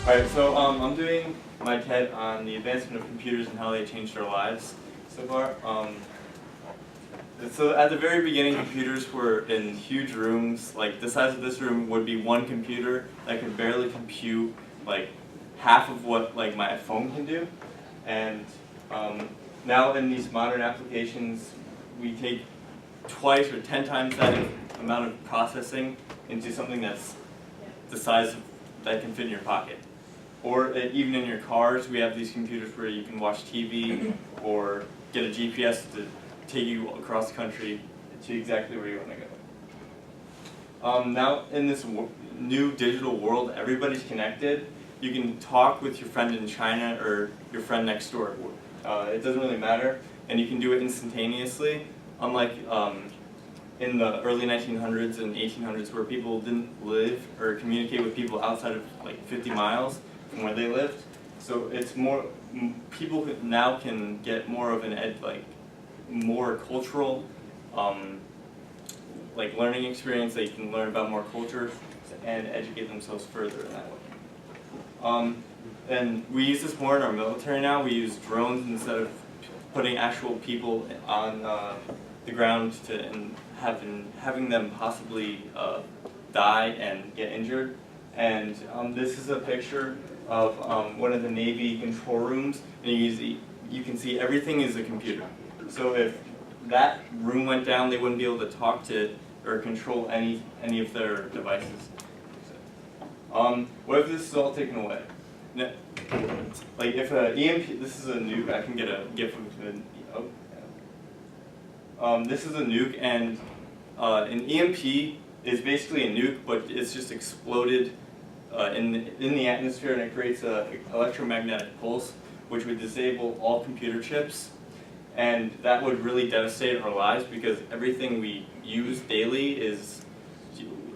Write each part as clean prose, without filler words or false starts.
Alright, so I'm doing my TED on the advancement of computers and how they changed our lives so far. So at the very beginning, computers were in huge rooms. Like the size of this room would be one computer that could barely compute like half of what like my phone can do. And now in these modern applications, we take twice or 10 times that amount of processing into something that's the size of, that can fit in your pocket. Or even in your cars, we have these computers where you can watch TV or get a GPS to take you across the country to exactly where you want to go. Now in this new digital world, everybody's connected. You can talk with your friend in China or your friend next door. It doesn't really matter, and you can do it instantaneously. Unlike in the early 1900s and 1800s, where people didn't live or communicate with people outside of like 50 miles from where they lived. So it's more, people now can get more of an more cultural like learning experience. They can learn about more culture and educate themselves further in that way. And we use this more in our military now. We use drones instead of putting actual people on the ground and having them possibly die and get injured. And this is a picture of one of the Navy control rooms, and you can see everything is a computer. So if that room went down, they wouldn't be able to talk to or control any of their devices. What if this is all taken away? Now, like if an EMP, this is a nuke. I can get a GIF of it. This is a nuke, and an EMP is basically a nuke, but it's just exploded in the atmosphere, and it creates an electromagnetic pulse, which would disable all computer chips. And that would really devastate our lives because everything we use daily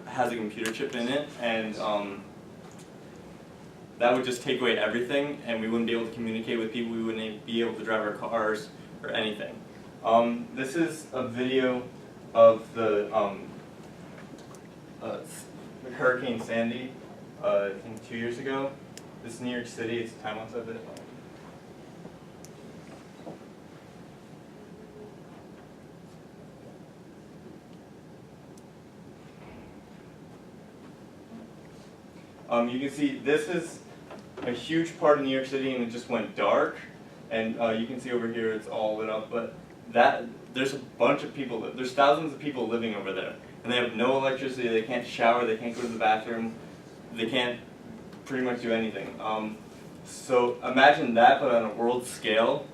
has a computer chip in it, and that would just take away everything, and we wouldn't be able to communicate with people. We wouldn't be able to drive our cars or anything. This is a video of the Hurricane Sandy, I think 2 years ago. This is New York City. It's a time-lapse of it. You can see this is a huge part of New York City, and it just went dark. And you can see over here it's all lit up, but there's a bunch of people. There's thousands of people living over there, and they have no electricity. They can't shower. They can't go to the bathroom. They can't pretty much do anything. So imagine that, but on a world scale.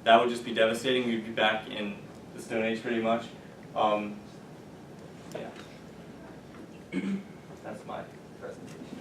That would just be devastating. We'd be back in the Stone Age pretty much. Yeah. That's my presentation.